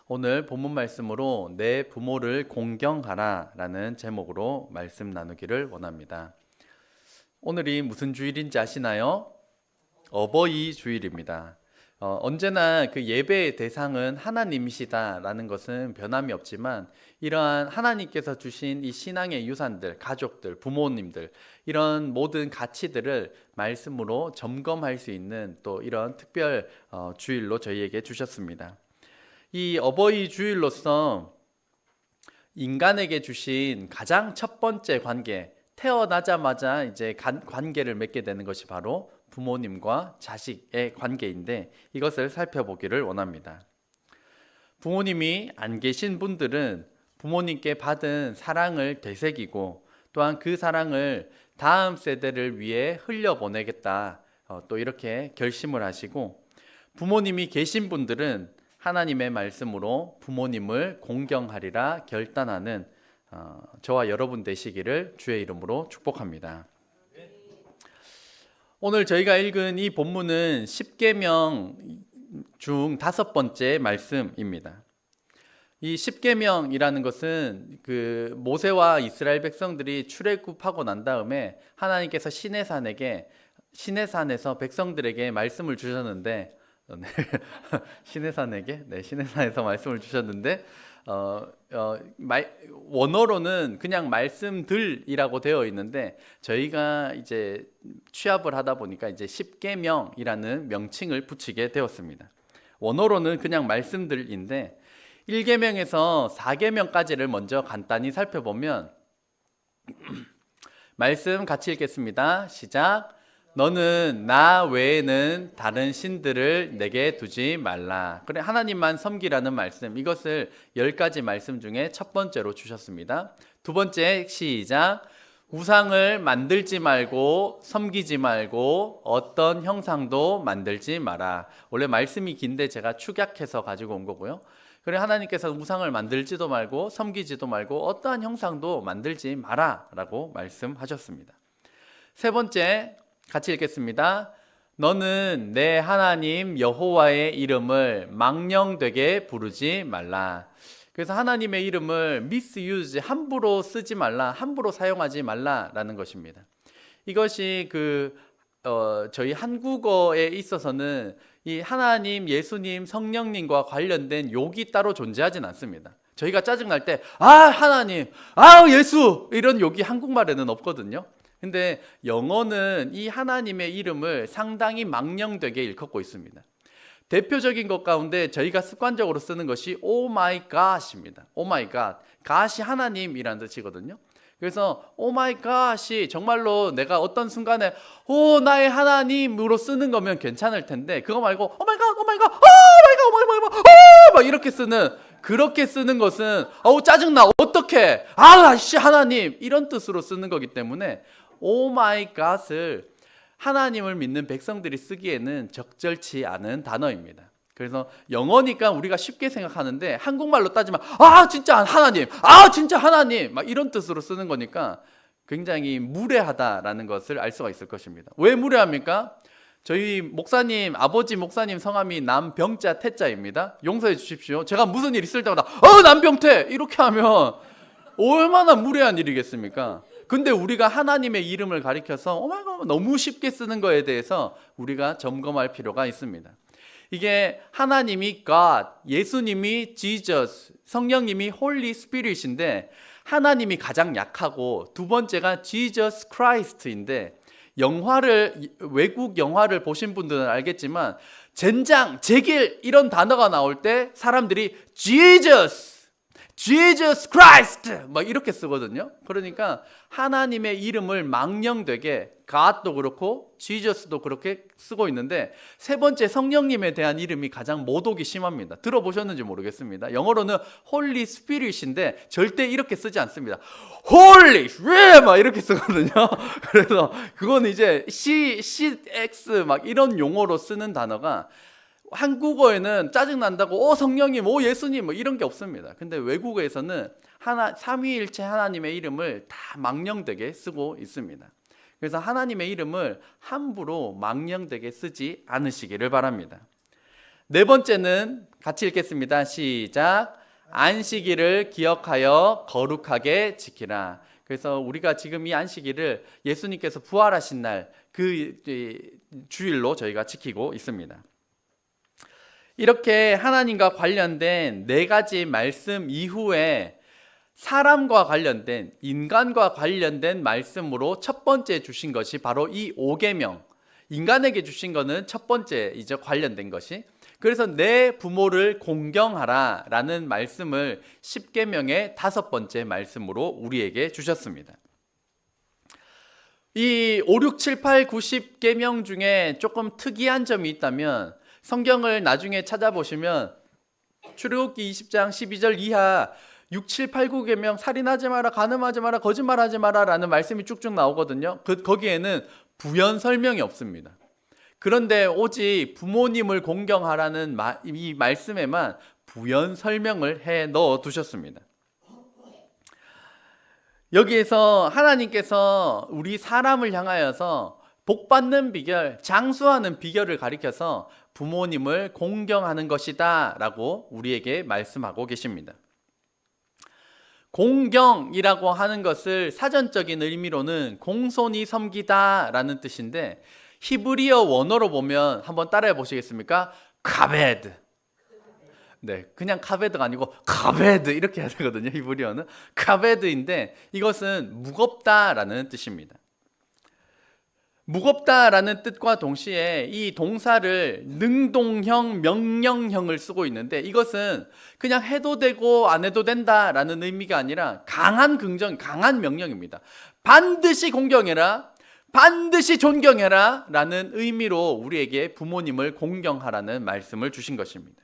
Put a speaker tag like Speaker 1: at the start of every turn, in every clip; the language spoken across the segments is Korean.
Speaker 1: 오늘 본문 말씀으로 내 부모를 공경하라 라는 제목으로 말씀 나누기를 원합니다. 오늘이 무슨 주일인지 아시나요? 어버이 주일입니다. 언제나 그 예배의 대상은 하나님이시다라는 것은 변함이 없지만 이러한 하나님께서 주신 이 신앙의 유산들, 가족들, 부모님들 이런 모든 가치들을 말씀으로 점검할 수 있는 또 이런 특별 주일로 저희에게 주셨습니다. 이 어버이 주일로서 인간에게 주신 가장 첫 번째 관계, 태어나자마자 이제 관계를 맺게 되는 것이 바로 부모님과 자식의 관계인데 이것을 살펴보기를 원합니다. 부모님이 안 계신 분들은 부모님께 받은 사랑을 되새기고 또한 그 사랑을 다음 세대를 위해 흘려보내겠다 또 이렇게 결심을 하시고, 부모님이 계신 분들은 하나님의 말씀으로 부모님을 공경하리라 결단하는 저와 여러분 되시기를 주의 이름으로 축복합니다. 오늘 저희가 읽은 이 본문은 십계명 중 5번째 말씀입니다. 이 십계명이라는 것은 그 모세와 이스라엘 백성들이 출애굽하고 난 다음에 하나님께서 시내산에서 백성들에게 말씀을 주셨는데 시내산에서 말씀을 주셨는데 원어로는 그냥 말씀들이라고 되어 있는데 저희가 이제 취합을 하다 보니까 이제 십계명이라는 명칭을 붙이게 되었습니다. 원어로는 그냥 말씀들인데 1계명에서 4계명까지를 먼저 간단히 살펴보면 말씀 같이 읽겠습니다. 시작. 너는 나 외에는 다른 신들을 내게 두지 말라. 그래, 하나님만 섬기라는 말씀, 이것을 10가지 말씀 중에 첫 번째로 주셨습니다. 두 번째, 시작. 우상을 만들지 말고 섬기지 말고 어떤 형상도 만들지 마라. 원래 말씀이 긴데 제가 축약해서 가지고 온 거고요. 그래, 하나님께서 우상을 만들지도 말고 섬기지도 말고 어떠한 형상도 만들지 마라 라고 말씀하셨습니다. 세 번째, 같이 읽겠습니다. 너는 내 하나님 여호와의 이름을 망령되게 부르지 말라. 그래서 하나님의 이름을 misuse, 함부로 쓰지 말라, 함부로 사용하지 말라라는 것입니다. 이것이 저희 한국어에 있어서는 이 하나님, 예수님, 성령님과 관련된 욕이 따로 존재하진 않습니다. 저희가 짜증날 때 하나님, 예수 이런 욕이 한국말에는 없거든요. 근데 영어는 이 하나님의 이름을 상당히 망령되게 일컫고 있습니다. 대표적인 것 가운데 저희가 습관적으로 쓰는 것이 Oh my God입니다. Oh my God. God이 하나님이라는 뜻이거든요. 그래서 Oh my God이 정말로 내가 어떤 순간에 나의 하나님으로 쓰는 거면 괜찮을 텐데, 그거 말고 Oh my God, Oh my God, Oh my God, Oh my God, 막 그렇게 쓰는 것은 짜증나, 어떡해, 하나님 이런 뜻으로 쓰는 거기 때문에 Oh my God을 하나님을 믿는 백성들이 쓰기에는 적절치 않은 단어입니다. 그래서 영어니까 우리가 쉽게 생각하는데 한국말로 따지면 진짜 하나님, 진짜 하나님 막 이런 뜻으로 쓰는 거니까 굉장히 무례하다라는 것을 알 수가 있을 것입니다. 왜 무례합니까? 저희 목사님, 아버지 목사님 성함이 남병자 태자입니다. 용서해 주십시오. 제가 무슨 일 있을 때마다 남병태 이렇게 하면 얼마나 무례한 일이겠습니까? 근데 우리가 하나님의 이름을 가리켜서 너무 쉽게 쓰는 거에 대해서 우리가 점검할 필요가 있습니다. 이게 하나님이 God, 예수님이 Jesus, 성령님이 Holy Spirit인데 하나님이 가장 약하고 두 번째가 Jesus Christ인데, 외국 영화를 보신 분들은 알겠지만 젠장, 제길 이런 단어가 나올 때 사람들이 Jesus Christ 막 이렇게 쓰거든요. 그러니까 하나님의 이름을 망령되게 God도 그렇고 Jesus도 그렇게 쓰고 있는데, 세 번째 성령님에 대한 이름이 가장 모독이 심합니다. 들어보셨는지 모르겠습니다. 영어로는 Holy Spirit인데 절대 이렇게 쓰지 않습니다. Holy Spirit 막 이렇게 쓰거든요. 그래서 그건 이제 CX 막 이런 용어로 쓰는 단어가 한국어에는 짜증난다고 성령님, 예수님 뭐 이런 게 없습니다. 근데 외국어에서는 삼위일체 하나님의 이름을 다 망령되게 쓰고 있습니다. 그래서 하나님의 이름을 함부로 망령되게 쓰지 않으시기를 바랍니다. 네 번째는 같이 읽겠습니다. 시작. 안식일을 기억하여 거룩하게 지키라. 그래서 우리가 지금 이 안식일을 예수님께서 부활하신 날 그 주일로 저희가 지키고 있습니다. 이렇게 하나님과 관련된 네 가지 말씀 이후에 사람과 관련된, 인간과 관련된 말씀으로 첫 번째 주신 것이 바로 이 5계명, 인간에게 주신 것은 첫 번째 이제 관련된 것이, 그래서 내 부모를 공경하라 라는 말씀을 10계명의 다섯 번째 말씀으로 우리에게 주셨습니다. 이 5, 6, 7, 8, 9, 10계명 중에 조금 특이한 점이 있다면 성경을 나중에 찾아보시면 출애굽기 20장 12절 이하 6, 7, 8, 9계명 살인하지 마라, 간음하지 마라, 거짓말하지 마라 라는 말씀이 쭉쭉 나오거든요. 거기에는 부연 설명이 없습니다. 그런데 오직 부모님을 공경하라는 이 말씀에만 부연 설명을 해 넣어 두셨습니다. 여기에서 하나님께서 우리 사람을 향하여서 복받는 비결, 장수하는 비결을 가리켜서 부모님을 공경하는 것이다 라고 우리에게 말씀하고 계십니다. 공경이라고 하는 것을 사전적인 의미로는 공손히 섬기다 라는 뜻인데, 히브리어 원어로 보면 한번 따라해 보시겠습니까? 카베드. 네, 그냥 카베드가 아니고 카베드 이렇게 해야 되거든요. 히브리어는 카베드인데 이것은 무겁다라는 뜻입니다. 무겁다라는 뜻과 동시에 이 동사를 능동형, 명령형을 쓰고 있는데, 이것은 그냥 해도 되고 안 해도 된다라는 의미가 아니라 강한 긍정, 강한 명령입니다. 반드시 공경해라, 반드시 존경해라 라는 의미로 우리에게 부모님을 공경하라는 말씀을 주신 것입니다.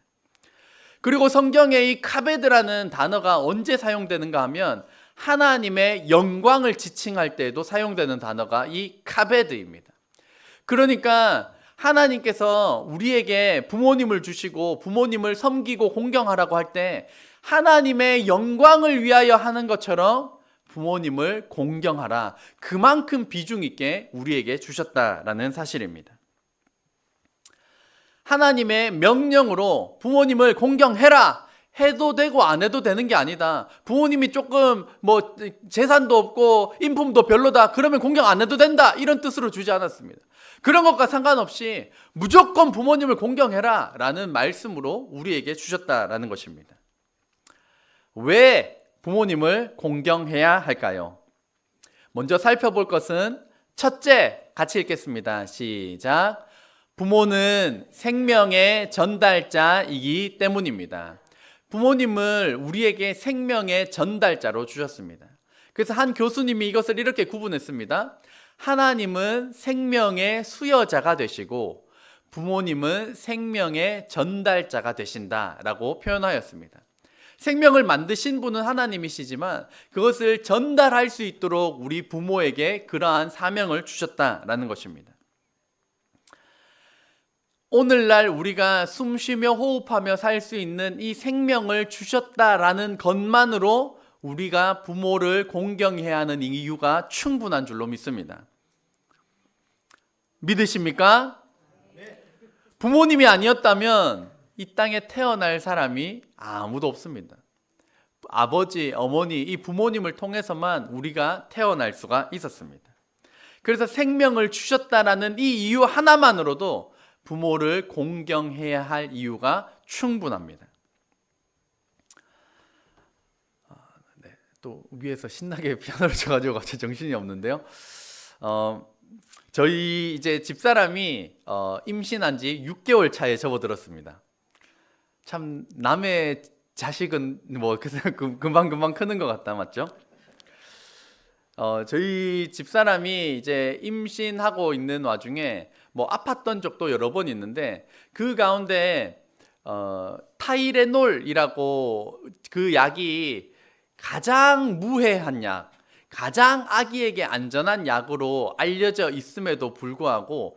Speaker 1: 그리고 성경에 이 카베드라는 단어가 언제 사용되는가 하면 하나님의 영광을 지칭할 때에도 사용되는 단어가 이 카베드입니다. 그러니까 하나님께서 우리에게 부모님을 주시고 부모님을 섬기고 공경하라고 할 때 하나님의 영광을 위하여 하는 것처럼 부모님을 공경하라, 그만큼 비중 있게 우리에게 주셨다라는 사실입니다. 하나님의 명령으로 부모님을 공경해라 해도 되고 안 해도 되는 게 아니다. 부모님이 조금 재산도 없고 인품도 별로다, 그러면 공경 안 해도 된다, 이런 뜻으로 주지 않았습니다. 그런 것과 상관없이 무조건 부모님을 공경해라 라는 말씀으로 우리에게 주셨다라는 것입니다. 왜 부모님을 공경해야 할까요? 먼저 살펴볼 것은 첫째, 같이 읽겠습니다. 시작. 부모는 생명의 전달자이기 때문입니다. 부모님을 우리에게 생명의 전달자로 주셨습니다. 그래서 한 교수님이 이것을 이렇게 구분했습니다. 하나님은 생명의 수여자가 되시고 부모님은 생명의 전달자가 되신다라고 표현하였습니다. 생명을 만드신 분은 하나님이시지만 그것을 전달할 수 있도록 우리 부모에게 그러한 사명을 주셨다라는 것입니다. 오늘날 우리가 숨쉬며 호흡하며 살 수 있는 이 생명을 주셨다라는 것만으로 우리가 부모를 공경해야 하는 이유가 충분한 줄로 믿습니다. 믿으십니까? 부모님이 아니었다면 이 땅에 태어날 사람이 아무도 없습니다. 아버지, 어머니, 이 부모님을 통해서만 우리가 태어날 수가 있었습니다. 그래서 생명을 주셨다라는 이 이유 하나만으로도 부모를 공경해야 할 이유가 충분합니다. 또 위에서 신나게 피아노를 쳐가지고 갑자기 정신이 없는데요. 저희 이제 집사람이 임신한 지 6개월 차에 접어들었습니다. 참 남의 자식은 금방 크는 것 같다, 맞죠? 저희 집사람이 이제 임신하고 있는 와중에 아팠던 적도 여러 번 있는데, 그 가운데 타이레놀이라고 그 약이 가장 무해한 약, 가장 아기에게 안전한 약으로 알려져 있음에도 불구하고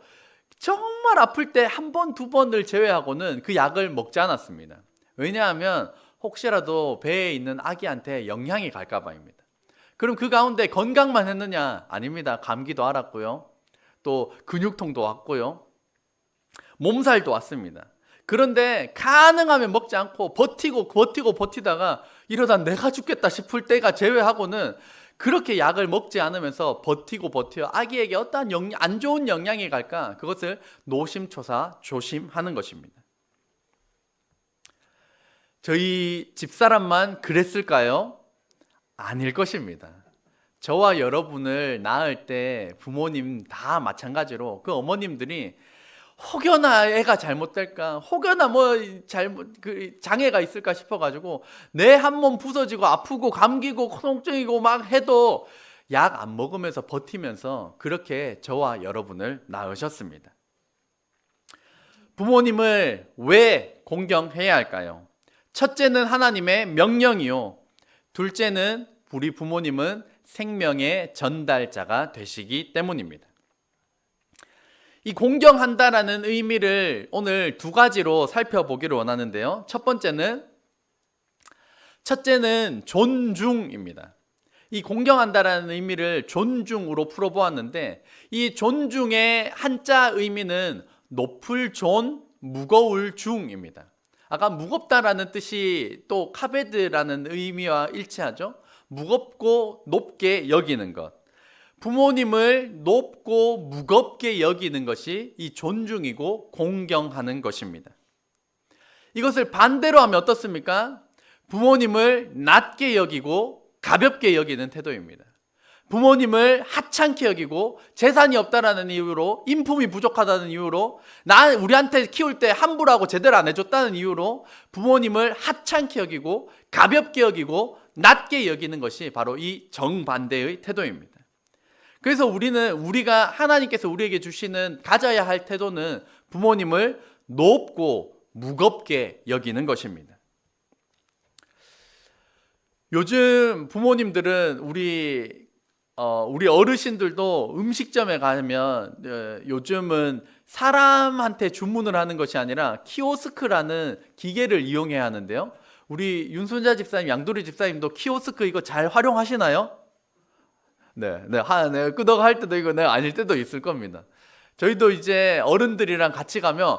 Speaker 1: 정말 아플 때 한 번, 두 번을 제외하고는 그 약을 먹지 않았습니다. 왜냐하면 혹시라도 배에 있는 아기한테 영향이 갈까 봐입니다. 그럼 그 가운데 건강만 했느냐? 아닙니다. 감기도 앓았고요, 또 근육통도 왔고요, 몸살도 왔습니다. 그런데 가능하면 먹지 않고 버티다가 이러다 내가 죽겠다 싶을 때가 제외하고는 그렇게 약을 먹지 않으면서 버텨 아기에게 어떠한 안 좋은 영향이 갈까? 그것을 노심초사 조심하는 것입니다. 저희 집사람만 그랬을까요? 아닐 것입니다. 저와 여러분을 낳을 때 부모님 다 마찬가지로 그 어머님들이 혹여나 애가 잘못될까, 혹여나 장애가 있을까 싶어가지고 내 한 몸 부서지고 아프고 감기고 통증이고 막 해도 약 안 먹으면서 버티면서 그렇게 저와 여러분을 낳으셨습니다. 부모님을 왜 공경해야 할까요? 첫째는 하나님의 명령이요. 둘째는 우리 부모님은 생명의 전달자가 되시기 때문입니다. 이 공경한다라는 의미를 오늘 두 가지로 살펴보기를 원하는데요. 첫째는 존중입니다. 이 공경한다라는 의미를 존중으로 풀어보았는데 이 존중의 한자 의미는 높을 존, 무거울 중입니다. 아까 무겁다라는 뜻이 또 카베드라는 의미와 일치하죠. 무겁고 높게 여기는 것. 부모님을 높고 무겁게 여기는 것이 이 존중이고 공경하는 것입니다. 이것을 반대로 하면 어떻습니까? 부모님을 낮게 여기고 가볍게 여기는 태도입니다. 부모님을 하찮게 여기고 재산이 없다라는 이유로, 인품이 부족하다는 이유로, 우리한테 키울 때 함부로 하고 제대로 안 해줬다는 이유로 부모님을 하찮게 여기고 가볍게 여기고 낮게 여기는 것이 바로 이 정반대의 태도입니다. 그래서 우리가 하나님께서 우리에게 주시는 가져야 할 태도는 부모님을 높고 무겁게 여기는 것입니다. 요즘 부모님들은 우리 어르신들도 음식점에 가면 요즘은 사람한테 주문을 하는 것이 아니라 키오스크라는 기계를 이용해야 하는데요. 우리 윤순자 집사님, 양도리 집사님도 키오스크 이거 잘 활용하시나요? 네, 끄덕 할 때도 이거 아닐 때도 있을 겁니다. 저희도 이제 어른들이랑 같이 가면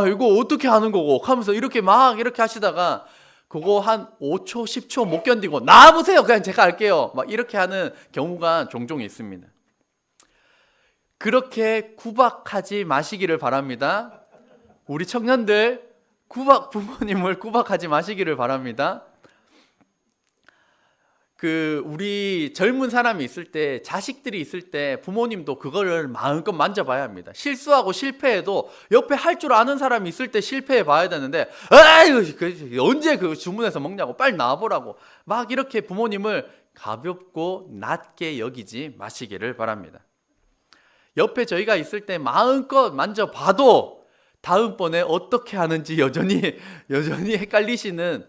Speaker 1: 이거 어떻게 하는 거고 하면서 이렇게 하시다가 그거 한 5초, 10초 못 견디고 나와보세요. 그냥 제가 할게요. 막 이렇게 하는 경우가 종종 있습니다. 그렇게 구박하지 마시기를 바랍니다. 우리 청년들 부모님을 구박하지 마시기를 바랍니다. 우리 젊은 사람이 있을 때, 자식들이 있을 때 부모님도 그거를 마음껏 만져봐야 합니다. 실수하고 실패해도 옆에 할 줄 아는 사람이 있을 때 실패해 봐야 되는데, 언제 주문해서 먹냐고, 빨리 나와보라고. 막 이렇게 부모님을 가볍고 낮게 여기지 마시기를 바랍니다. 옆에 저희가 있을 때 마음껏 만져봐도 다음번에 어떻게 하는지 여전히 헷갈리시는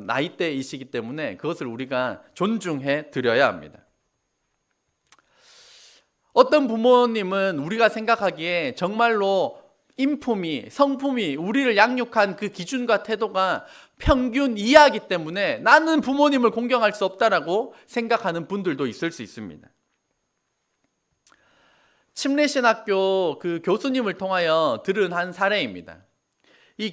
Speaker 1: 나이대이시기 때문에 그것을 우리가 존중해 드려야 합니다. 어떤 부모님은 우리가 생각하기에 정말로 성품이 우리를 양육한 그 기준과 태도가 평균 이하이기 때문에 나는 부모님을 공경할 수 없다라고 생각하는 분들도 있을 수 있습니다. 침례신학교 그 교수님을 통하여 들은 한 사례입니다. 이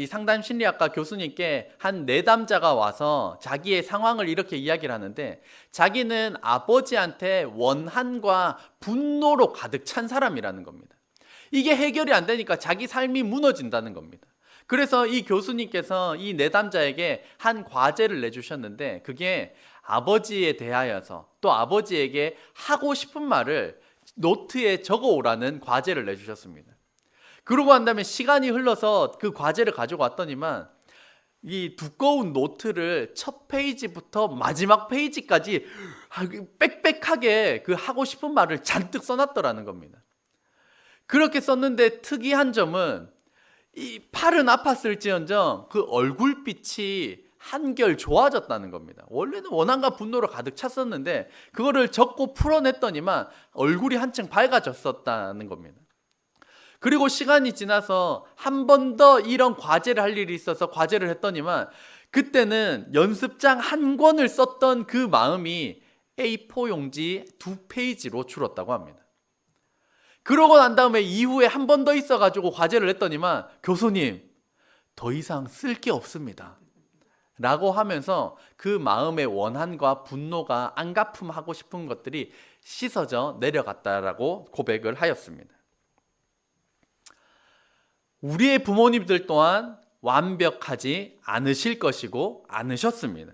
Speaker 1: 상담 심리학과 교수님께 한 내담자가 와서 자기의 상황을 이렇게 이야기를 하는데, 자기는 아버지한테 원한과 분노로 가득 찬 사람이라는 겁니다. 이게 해결이 안 되니까 자기 삶이 무너진다는 겁니다. 그래서 이 교수님께서 이 내담자에게 한 과제를 내주셨는데, 그게 아버지에 대하여서 또 아버지에게 하고 싶은 말을 노트에 적어오라는 과제를 내주셨습니다. 그러고 난 다음에 시간이 흘러서 그 과제를 가지고 왔더니만 이 두꺼운 노트를 첫 페이지부터 마지막 페이지까지 빽빽하게 그 하고 싶은 말을 잔뜩 써놨더라는 겁니다. 그렇게 썼는데 특이한 점은 이 팔은 아팠을지언정 그 얼굴빛이 한결 좋아졌다는 겁니다. 원래는 원한과 분노로 가득 찼었는데 그거를 적고 풀어냈더니만 얼굴이 한층 밝아졌었다는 겁니다. 그리고 시간이 지나서 한 번 더 이런 과제를 할 일이 있어서 과제를 했더니만 그때는 연습장 한 권을 썼던 그 마음이 A4 용지 2페이지로 줄었다고 합니다. 그러고 난 다음에 이후에 한 번 더 있어가지고 과제를 했더니만 교수님 더 이상 쓸 게 없습니다 라고 하면서 그 마음의 원한과 분노가 안갚음하고 싶은 것들이 씻어져 내려갔다라고 고백을 하였습니다. 우리의 부모님들 또한 완벽하지 않으실 것이고 않으셨습니다.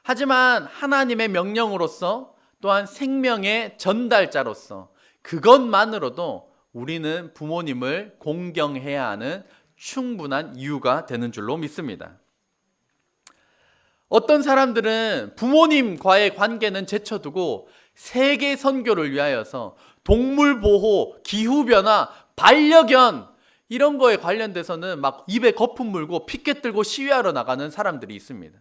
Speaker 1: 하지만 하나님의 명령으로서 또한 생명의 전달자로서 그것만으로도 우리는 부모님을 공경해야 하는 충분한 이유가 되는 줄로 믿습니다. 어떤 사람들은 부모님과의 관계는 제쳐두고 세계 선교를 위하여서 동물 보호, 기후변화, 반려견 이런 거에 관련돼서는 막 입에 거품 물고 피켓 들고 시위하러 나가는 사람들이 있습니다.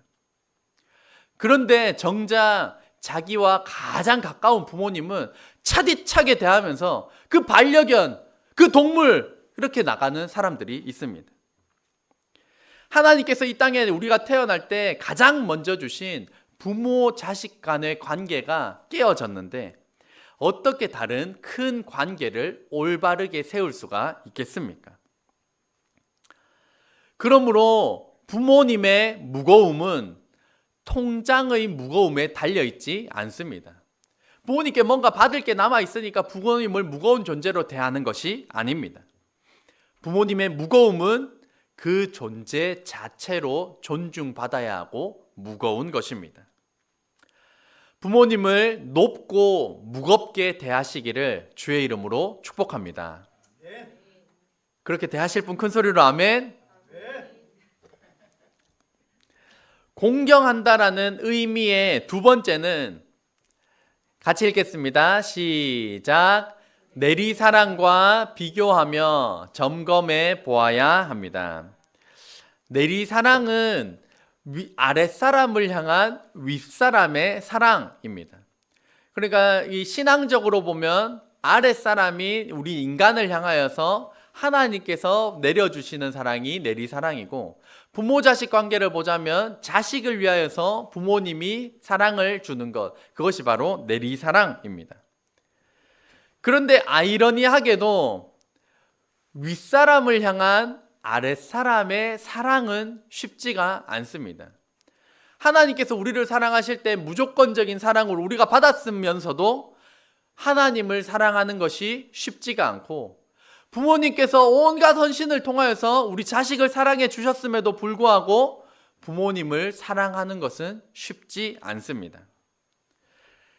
Speaker 1: 그런데 정작 자기와 가장 가까운 부모님은 차디차게 대하면서 그 반려견, 그 동물 이렇게 나가는 사람들이 있습니다. 하나님께서 이 땅에 우리가 태어날 때 가장 먼저 주신 부모 자식 간의 관계가 깨어졌는데 어떻게 다른 큰 관계를 올바르게 세울 수가 있겠습니까? 그러므로 부모님의 무거움은 통장의 무거움에 달려있지 않습니다. 부모님께 뭔가 받을 게 남아있으니까 부모님을 무거운 존재로 대하는 것이 아닙니다. 부모님의 무거움은 그 존재 자체로 존중받아야 하고 무거운 것입니다. 부모님을 높고 무겁게 대하시기를 주의 이름으로 축복합니다. 그렇게 대하실 분 큰 소리로 아멘. 공경한다라는 의미의 두 번째는 같이 읽겠습니다. 시작. 내리사랑과 비교하며 점검해 보아야 합니다. 내리사랑은 아랫사람을 향한 윗사람의 사랑입니다. 그러니까 이 신앙적으로 보면 아랫사람이 우리 인간을 향하여서 하나님께서 내려주시는 사랑이 내리사랑이고, 부모 자식 관계를 보자면 자식을 위하여서 부모님이 사랑을 주는 것, 그것이 바로 내리사랑입니다. 그런데 아이러니하게도 윗사람을 향한 아랫사람의 사랑은 쉽지가 않습니다. 하나님께서 우리를 사랑하실 때 무조건적인 사랑을 우리가 받았으면서도 하나님을 사랑하는 것이 쉽지가 않고, 부모님께서 온갖 헌신을 통하여서 우리 자식을 사랑해 주셨음에도 불구하고 부모님을 사랑하는 것은 쉽지 않습니다.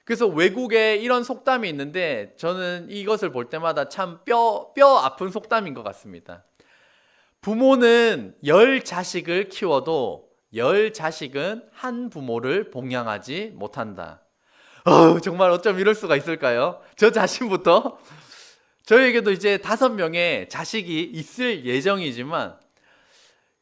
Speaker 1: 그래서 외국에 이런 속담이 있는데 저는 이것을 볼 때마다 참 뼈 아픈 속담인 것 같습니다. 부모는 10자식을 키워도 10자식은 한 부모를 봉양하지 못한다. 정말 어쩜 이럴 수가 있을까요? 저 자신부터 저에게도 이제 5명의 자식이 있을 예정이지만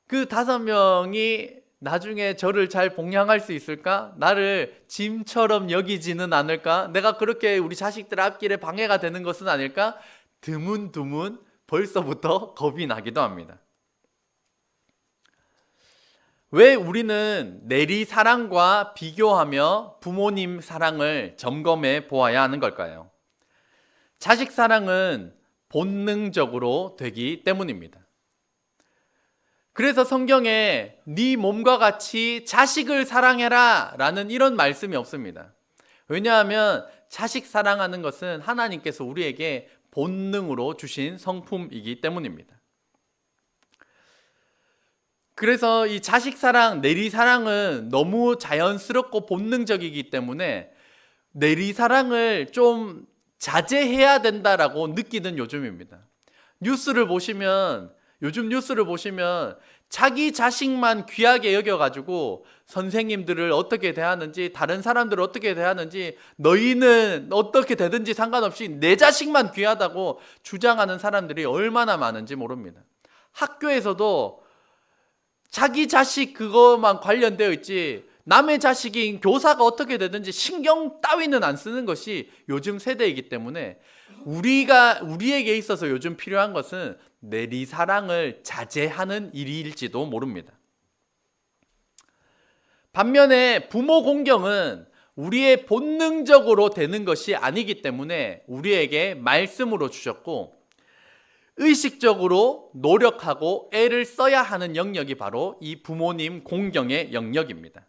Speaker 1: 그 5명이 나중에 저를 잘 봉양할 수 있을까? 나를 짐처럼 여기지는 않을까? 내가 그렇게 우리 자식들 앞길에 방해가 되는 것은 아닐까? 드문드문 벌써부터 겁이 나기도 합니다. 왜 우리는 내리사랑과 비교하며 부모님 사랑을 점검해 보아야 하는 걸까요? 자식 사랑은 본능적으로 되기 때문입니다. 그래서 성경에 네 몸과 같이 자식을 사랑해라 라는 이런 말씀이 없습니다. 왜냐하면 자식 사랑하는 것은 하나님께서 우리에게 본능으로 주신 성품이기 때문입니다. 그래서 이 자식 사랑, 내리 사랑은 너무 자연스럽고 본능적이기 때문에 내리 사랑을 좀 자제해야 된다라고 느끼는 요즘입니다. 요즘 뉴스를 보시면 자기 자식만 귀하게 여겨가지고 선생님들을 어떻게 대하는지, 다른 사람들을 어떻게 대하는지, 너희는 어떻게 되든지 상관없이 내 자식만 귀하다고 주장하는 사람들이 얼마나 많은지 모릅니다. 학교에서도 자기 자식 그것만 관련되어 있지 남의 자식인 교사가 어떻게 되든지 신경 따위는 안 쓰는 것이 요즘 세대이기 때문에 우리에게 있어서 요즘 필요한 것은 내리사랑을 자제하는 일일지도 모릅니다. 반면에 부모 공경은 우리의 본능적으로 되는 것이 아니기 때문에 우리에게 말씀으로 주셨고, 의식적으로 노력하고 애를 써야 하는 영역이 바로 이 부모님 공경의 영역입니다.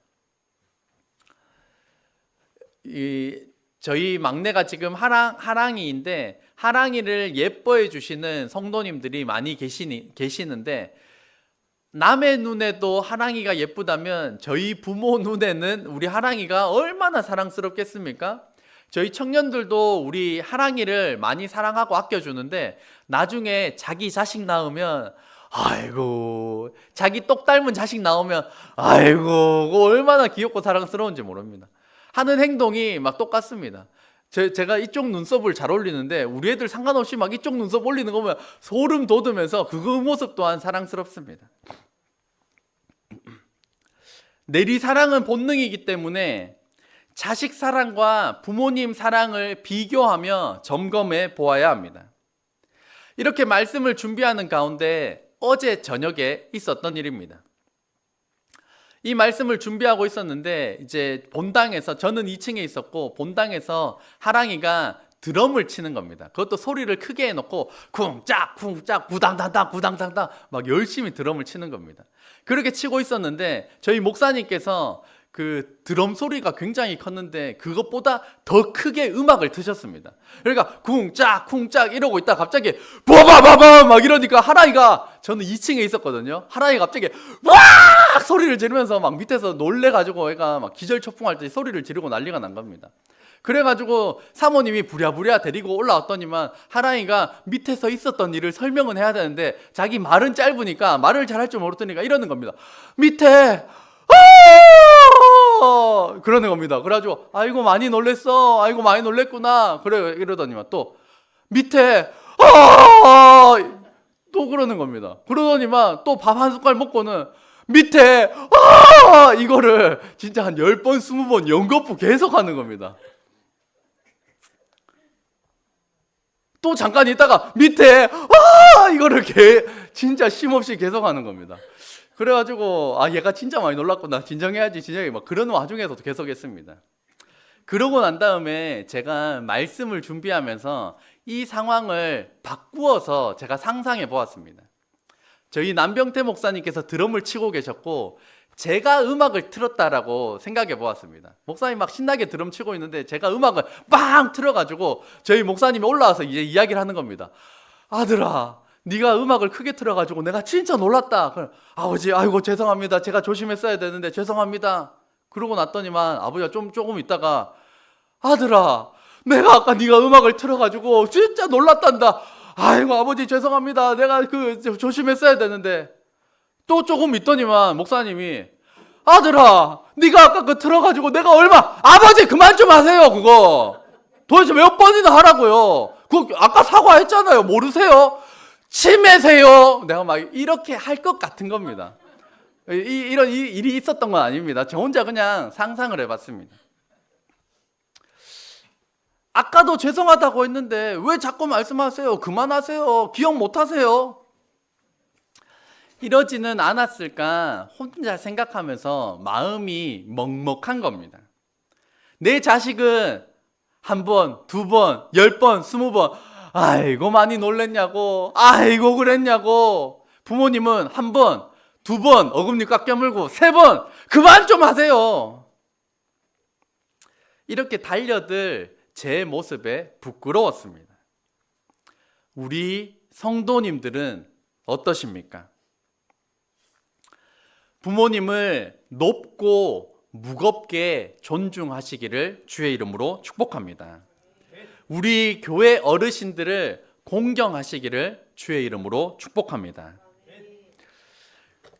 Speaker 1: 저희 막내가 지금 하랑이인데, 하랑이를 예뻐해 주시는 성도님들이 많이 계시는데, 남의 눈에도 하랑이가 예쁘다면 저희 부모 눈에는 우리 하랑이가 얼마나 사랑스럽겠습니까? 저희 청년들도 우리 하랑이를 많이 사랑하고 아껴주는데, 나중에 자기 자식 낳으면 아이고, 자기 똑 닮은 자식 나오면 아이고, 그거 얼마나 귀엽고 사랑스러운지 모릅니다. 하는 행동이 막 똑같습니다. 제가 이쪽 눈썹을 잘 올리는데 우리 애들 상관없이 막 이쪽 눈썹 올리는 거 보면 소름 돋으면서 그 모습 또한 사랑스럽습니다. 내리 사랑은 본능이기 때문에 자식 사랑과 부모님 사랑을 비교하며 점검해 보아야 합니다. 이렇게 말씀을 준비하는 가운데 어제 저녁에 있었던 일입니다. 이 말씀을 준비하고 있었는데 이제 본당에서, 저는 2층에 있었고 본당에서 하랑이가 드럼을 치는 겁니다. 그것도 소리를 크게 해놓고 쿵짝 쿵짝 구당당당 구당당당 막 열심히 드럼을 치는 겁니다. 그렇게 치고 있었는데 저희 목사님께서 그 드럼 소리가 굉장히 컸는데 그것보다 더 크게 음악을 트셨습니다. 그러니까 쿵짝 쿵짝 이러고 있다 갑자기 바바바바 막 이러니까 하랑이가, 저는 2층에 있었거든요. 하랑이가 갑자기 와 소리를 지르면서 막 밑에서 놀래가지고 애가 막 기절초풍할 때 소리를 지르고 난리가 난 겁니다. 그래가지고 사모님이 부랴부랴 데리고 올라왔더니만 하랑이가 밑에서 있었던 일을 설명은 해야 되는데 자기 말은 짧으니까 말을 잘할 줄 모르더니까 이러는 겁니다. 밑에 그러는 겁니다. 그래가지고 아이고 많이 놀랬어, 아이고 많이 놀랬구나 그래 이러더니만 또 밑에 또 그러는 겁니다. 그러더니만 또 밥 한 숟갈 먹고는 밑에 이거를 진짜 한 10번 20번 연거푸 계속 하는 겁니다. 또 잠깐 있다가 밑에 이거를 진짜 쉼없이 계속 하는 겁니다. 그래가지고 얘가 진짜 많이 놀랐구나, 진정해야지 막 그런 와중에서도 계속 했습니다. 그러고 난 다음에 제가 말씀을 준비하면서 이 상황을 바꾸어서 제가 상상해 보았습니다. 저희 남병태 목사님께서 드럼을 치고 계셨고 제가 음악을 틀었다라고 생각해 보았습니다. 목사님 막 신나게 드럼 치고 있는데 제가 음악을 빵 틀어가지고 저희 목사님이 올라와서 이제 이야기를 하는 겁니다. 아들아, 네가 음악을 크게 틀어가지고 내가 진짜 놀랐다. 그럼 아버지, 아이고 죄송합니다. 제가 조심했어야 되는데 죄송합니다. 그러고 났더니만 아버지가 조금 있다가 아들아, 내가 아까 네가 음악을 틀어가지고 진짜 놀랐단다. 아이고 아버지 죄송합니다. 내가 조심했어야 되는데. 또 조금 있더니만 목사님이 아들아, 네가 아까 틀어가지고 내가 아버지 그만 좀 하세요. 그거 도대체 몇 번이나 하라고요. 그거 아까 사과했잖아요. 모르세요? 치매세요. 내가 막 이렇게 할 것 같은 겁니다. 이런 일이 있었던 건 아닙니다. 저 혼자 그냥 상상을 해봤습니다. 아까도 죄송하다고 했는데 왜 자꾸 말씀하세요? 그만하세요. 기억 못하세요? 이러지는 않았을까 혼자 생각하면서 마음이 먹먹한 겁니다. 내 자식은 1번, 2번, 10번, 20번 아이고 많이 놀랬냐고, 아이고 그랬냐고. 부모님은 1번, 2번 어금니 꽉 깨물고 3번 그만 좀 하세요. 이렇게 달려들 제 모습에 부끄러웠습니다. 우리 성도님들은 어떠십니까? 부모님을 높고 무겁게 존중하시기를 주의 이름으로 축복합니다. 우리 교회 어르신들을 공경하시기를 주의 이름으로 축복합니다.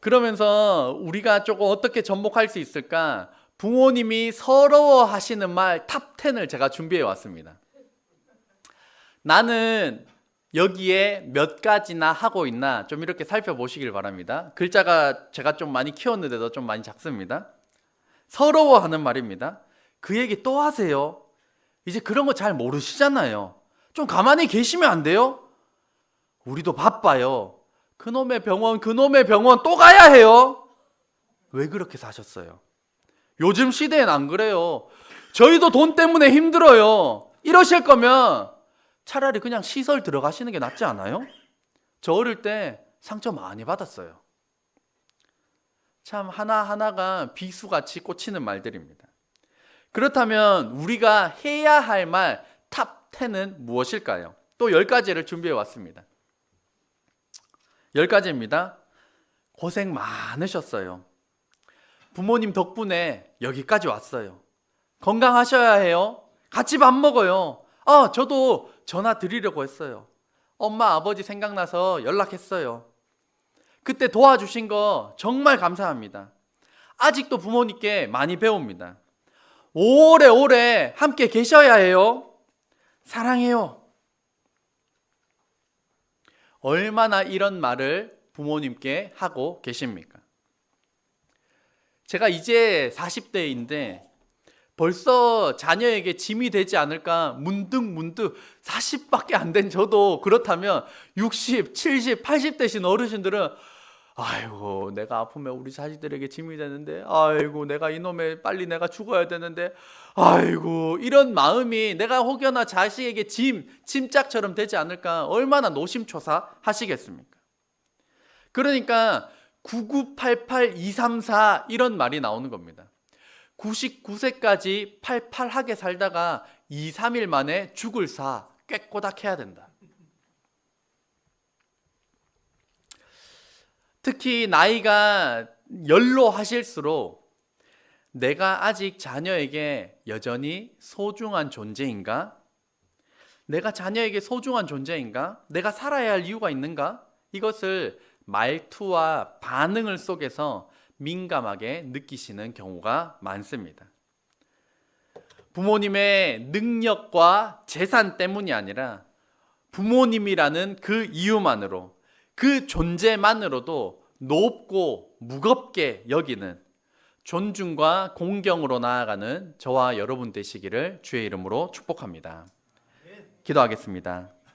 Speaker 1: 그러면서 우리가 조금 어떻게 접목할 수 있을까? 부모님이 서러워하시는 말 탑 10을 제가 준비해 왔습니다. 나는 여기에 몇 가지나 하고 있나 좀 이렇게 살펴보시길 바랍니다. 글자가 제가 좀 많이 키웠는데도 좀 많이 작습니다. 서러워하는 말입니다. 그 얘기 또 하세요? 이제 그런 거 잘 모르시잖아요. 좀 가만히 계시면 안 돼요? 우리도 바빠요. 그놈의 병원 또 가야 해요? 왜 그렇게 사셨어요? 요즘 시대엔 안 그래요. 저희도 돈 때문에 힘들어요. 이러실 거면 차라리 그냥 시설 들어가시는 게 낫지 않아요? 저 어릴 때 상처 많이 받았어요. 참 하나하나가 비수같이 꽂히는 말들입니다. 그렇다면 우리가 해야 할 말 탑 10은 무엇일까요? 또 10가지를 준비해 왔습니다. 10가지입니다. 고생 많으셨어요. 부모님 덕분에 여기까지 왔어요. 건강하셔야 해요. 같이 밥 먹어요. 저도 전화 드리려고 했어요. 엄마, 아버지 생각나서 연락했어요. 그때 도와주신 거 정말 감사합니다. 아직도 부모님께 많이 배웁니다. 오래오래 함께 계셔야 해요. 사랑해요. 얼마나 이런 말을 부모님께 하고 계십니까? 제가 이제 40대인데 벌써 자녀에게 짐이 되지 않을까 문득 40밖에 안 된 저도 그렇다면 60, 70, 80 되신 어르신들은 아이고 내가 아프면 우리 자식들에게 짐이 되는데 아이고 내가 이놈의 빨리 내가 죽어야 되는데 아이고 이런 마음이 내가 혹여나 자식에게 짐짝처럼 되지 않을까 얼마나 노심초사 하시겠습니까? 그러니까 9988234 이런 말이 나오는 겁니다. 99세까지 팔팔하게 살다가 2, 3일 만에 죽을 사 꾀꼬닥해야 된다. 특히 나이가 연로하실수록 내가 아직 자녀에게 여전히 소중한 존재인가? 내가 자녀에게 소중한 존재인가? 내가 살아야 할 이유가 있는가? 이것을 말투와 반응을 속에서 민감하게 느끼시는 경우가 많습니다. 부모님의 능력과 재산 때문이 아니라 부모님이라는 그 이유만으로 그 존재만으로도 높고 무겁게 여기는 존중과 공경으로 나아가는 저와 여러분 되시기를 주의 이름으로 축복합니다. 기도하겠습니다.